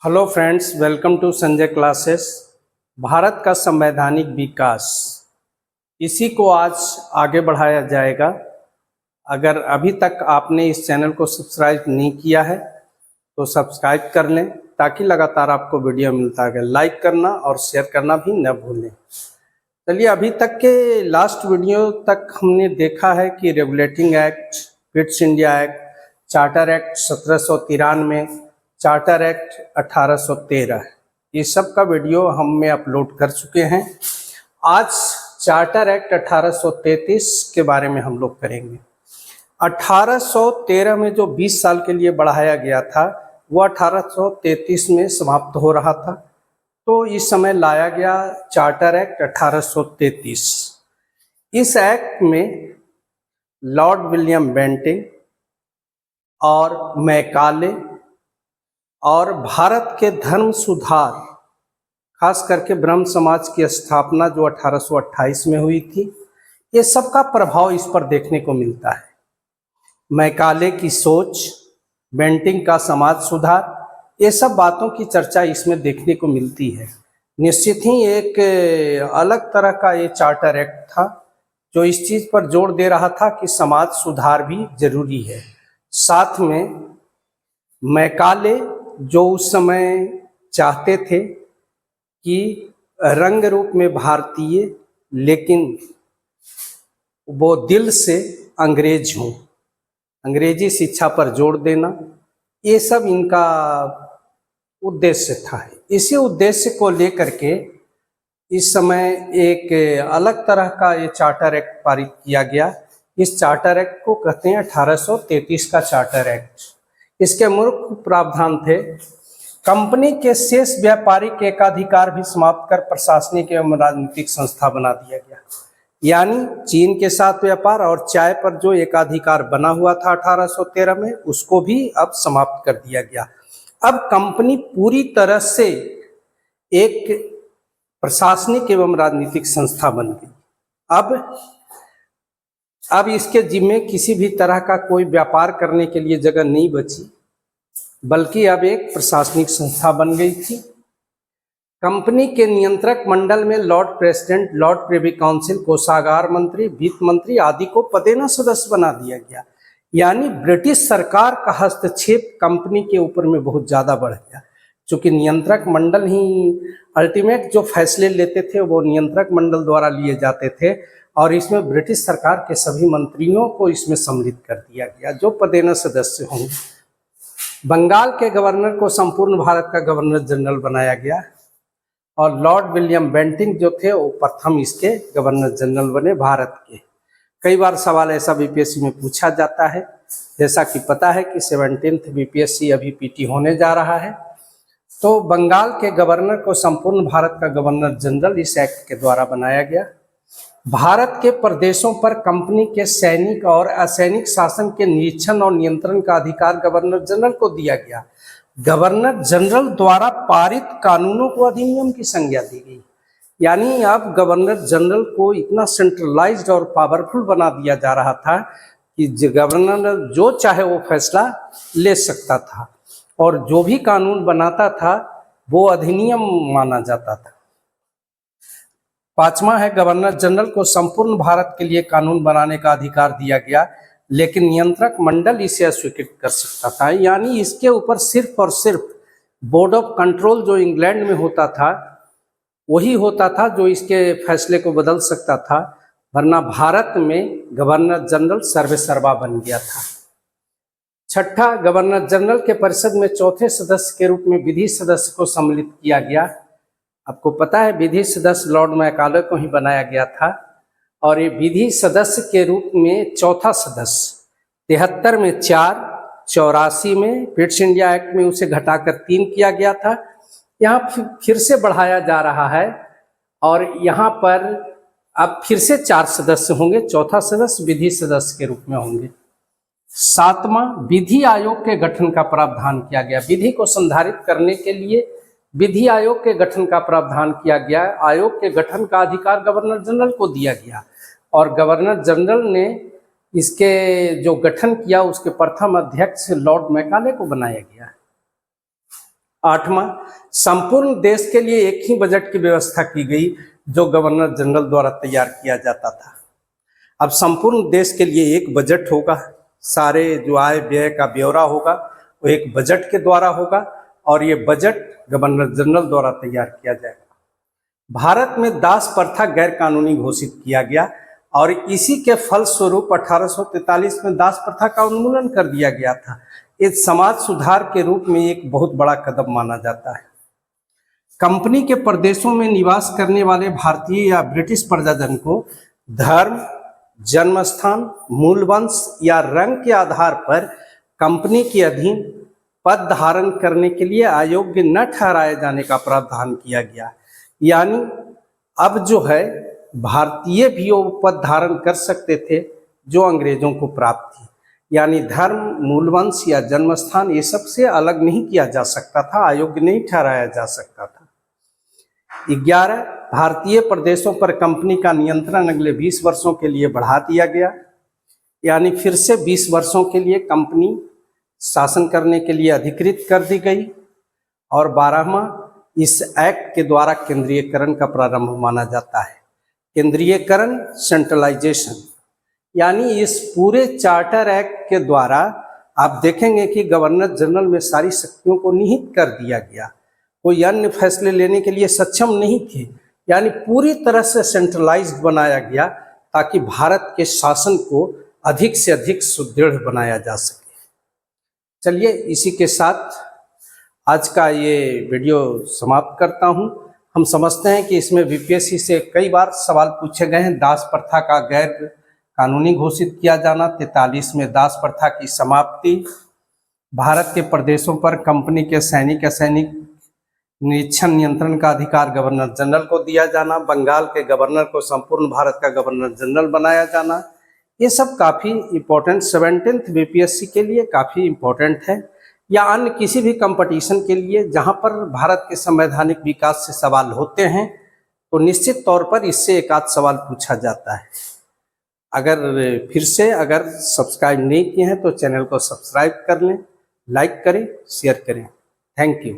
Hello friends, welcome to Sanjay classes. Bharat का संवैधानिक विकास, इसी को आज आगे बढ़ाया जाएगा। अगर अभी तक आपने इस चैनल को सब्सक्राइब नहीं किया है तो सब्सक्राइब कर लें ताकि लगातार आपको वीडियो मिलता है। लाइक करना और शेयर करना भी न भूलें। चलिए, अभी तक के लास्ट वीडियो तक हमने देखा है कि regulating act, fits India act, charter act 1793, charter act 1813, ये सब का वीडियो हमने अपलोड कर चुके हैं। आज चार्टर एक्ट 1833 के बारे में हम लोग करेंगे। 1813 में जो 20 साल के लिए बढ़ाया गया था वो 1833 में समाप्त हो रहा था, तो इस समय लाया गया चार्टर एक्ट 1833। इस एक्ट में लॉर्ड विलियम बेंटिंक और मैकाले और भारत के धर्म सुधार, खास करके ब्रह्म समाज की स्थापना जो 1828 में हुई थी, ये सब का प्रभाव इस पर देखने को मिलता है। मैकाले की सोच, बेंटिंक का समाज सुधार, ये सब बातों की चर्चा इसमें देखने को मिलती है। निश्चित ही एक अलग तरह का ये चार्टर एक्ट था जो इस चीज़ पर जोर दे रहा था कि समाज सुधार भी जरूरी है। साथ में मैकाले जो उस समय चाहते थे कि रंग रूप में भारतीय, लेकिन वो दिल से अंग्रेज हों, अंग्रेजी शिक्षा पर जोर देना, ये सब इनका उद्देश्य था। इसी उद्देश्य को लेकर के इस समय एक अलग तरह का ये चार्टर एक्ट पारित किया गया। इस चार्टर एक्ट को कहते हैं 1833 का चार्टर एक्ट। इसके मुख्य प्रावधान थे, कंपनी के शेष व्यापारिक एकाधिकार भी समाप्त कर प्रशासनिक एवं राजनीतिक संस्था बना दिया गया। यानी चीन के साथ व्यापार और चाय पर जो एकाधिकार बना हुआ था 1813 में, उसको भी अब समाप्त कर दिया गया। अब कंपनी पूरी तरह से एक प्रशासनिक एवं राजनीतिक संस्था बन गई। अब इसके जिम्मे किसी भी तरह का कोई व्यापार करने के लिए जगह नहीं बची, बल्कि अब एक प्रशासनिक संस्था बन गई थी। कंपनी के नियंत्रक मंडल में lord president, lord privy council, कोषागार मंत्री, वित्त मंत्री आदि को पदेना सदस्य बना दिया गया। यानी ब्रिटिश सरकार का हस्तक्षेप कंपनी के ऊपर में बहुत ज़्यादा बढ़ गया, क्योंकि नियंत्रक मंडल ही अल्टीमेट जो फैसले लेते थे वो नियंत्रक मंडल द्वारा लिए जाते थे, और इसमें ब्रिटिश सरकार के सभी मंत्रियों को इसमें सम्मिलित कर दिया गया जो पदेना सदस्य होंगे। बंगाल के गवर्नर को संपूर्ण भारत का गवर्नर जनरल बनाया गया, और लॉर्ड विलियम बेंटिंक जो थे वो प्रथम इसके गवर्नर जनरल बने भारत के। कई बार सवाल ऐसा बीपीएससी में पूछा जाता है, जैसा कि पता है कि 17th बीपीएससी अभी पीटी होने जा रहा है, तो बंगाल के गवर्नर को संपूर्ण भारत का गवर्नर जनरल इस एक्ट के द्वारा बनाया गया। भारत के प्रदेशों पर कंपनी के सैनिक और असैनिक शासन के निरीक्षण और नियंत्रण का अधिकार गवर्नर जनरल को दिया गया। गवर्नर जनरल द्वारा पारित कानूनों को अधिनियम की संज्ञा दी गई। यानी अब गवर्नर जनरल को इतना सेंट्रलाइज्ड और पावरफुल बना दिया जा रहा था कि गवर्नर जो चाहे वो फैसला ले सकता था, और जो भी कानून बनाता था वो अधिनियम माना जाता था। पांचवा है, गवर्नर जनरल को संपूर्ण भारत के लिए कानून बनाने का अधिकार दिया गया, लेकिन नियंत्रक मंडल इसे अस्वीकृत कर सकता था। यानी इसके ऊपर सिर्फ और सिर्फ बोर्ड ऑफ कंट्रोल जो इंग्लैंड में होता था वही होता था जो इसके फैसले को बदल सकता था, वरना भारत में गवर्नर जनरल सर्वेसर्वा बन गया था। छठा, गवर्नर जनरल के परिषद में चौथे सदस्य के रूप में विधि सदस्य को सम्मिलित किया गया। आपको पता है विधि सदस्य लॉर्ड मैकाले को ही बनाया गया था, और ये विधि सदस्य के रूप में चौथा सदस्य 73 में 4, 84 में फिट्स इंडिया एक्ट में उसे घटाकर 3 किया गया था। यहाँ फिर से बढ़ाया जा रहा है, और यहाँ पर अब फिर से 4 सदस्य होंगे, चौथा सदस्य विधि सदस्य के रूप में होंगे। सातवां, विधि आयोग के गठन का प्रावधान किया गया। विधि को संधारित करने के लिए विधि आयोग के गठन का प्रावधान किया गया। आयोग के गठन का अधिकार गवर्नर जनरल को दिया गया, और गवर्नर जनरल ने इसके जो गठन किया उसके प्रथम अध्यक्ष लॉर्ड मैकाले को बनाया गया। 8वां, संपूर्ण देश के लिए एक ही बजट की व्यवस्था की गई जो गवर्नर जनरल द्वारा तैयार किया जाता था। अब संपूर्ण देश के लिए एक बजट होगा, सारे जो आय व्यय का ब्यौरा होगा वो एक बजट के द्वारा होगा और ये बजट गवर्नर जनरल द्वारा तैयार किया जाएगा। भारत में दास प्रथा गैर कानूनी घोषित किया गया और इसी के फलस्वरूप 1843 में दास प्रथा का उन्मूलन कर दिया गया था। इस समाज सुधार के रूप में एक बहुत बड़ा कदम माना जाता है। कंपनी के प्रदेशों में निवास करने वाले भारतीय या ब्रिटिश प्रजाजन को धर्म, जन्म स्थान, मूल वंश या रंग के आधार पर कंपनी के अधीन पद धारण करने के लिए अयोग्य न ठहराए जाने का प्रावधान किया गया। यानी अब जो है भारतीय भी वो पद धारण कर सकते थे जो अंग्रेजों को प्राप्त थी। यानी धर्म, मूल वंश या जन्म स्थान ये सबसे अलग नहीं किया जा सकता था, अयोग्य नहीं ठहराया जा सकता था। 11, भारतीय प्रदेशों पर कंपनी का नियंत्रण अगले 20 वर्षों के लिए बढ़ा दिया गया। यानी फिर से 20 वर्षों के लिए कंपनी शासन करने के लिए अधिकृत कर दी गई। और 12वां, इस एक्ट के द्वारा केंद्रीयकरण का प्रारंभ माना जाता है। केंद्रीयकरण, सेंट्रलाइजेशन, यानी इस पूरे चार्टर एक्ट के द्वारा आप देखेंगे कि गवर्नर जनरल में सारी शक्तियों को निहित कर दिया गया, कोई अन्य फैसले लेने के लिए सक्षम नहीं थे। यानी पूरी तरह से सेंट्रलाइज्ड बनाया गया ताकि भारत के शासन को अधिक से अधिक सुदृढ़ बनाया जा सके। चलिए इसी के साथ आज का ये वीडियो समाप्त करता हूँ। हम समझते हैं कि इसमें बीपीएससी से कई बार सवाल पूछे गए हैं। दास प्रथा का गैर कानूनी घोषित किया जाना, 43 में दास प्रथा की समाप्ति, भारत के प्रदेशों पर कंपनी के सैनिक असैनिक निरीक्षण नियंत्रण का अधिकार गवर्नर जनरल को दिया जाना, बंगाल के गवर्नर को संपूर्ण भारत का गवर्नर जनरल बनाया जाना, ये सब काफ़ी इम्पोर्टेंट 17th बीपीएससी के लिए काफ़ी इम्पोर्टेंट है। या अन्य किसी भी कंपटीशन के लिए जहाँ पर भारत के संवैधानिक विकास से सवाल होते हैं तो निश्चित तौर पर इससे एक आध सवाल पूछा जाता है। अगर सब्सक्राइब नहीं किए हैं तो चैनल को सब्सक्राइब कर लें, लाइक करें, शेयर करें। Thank you.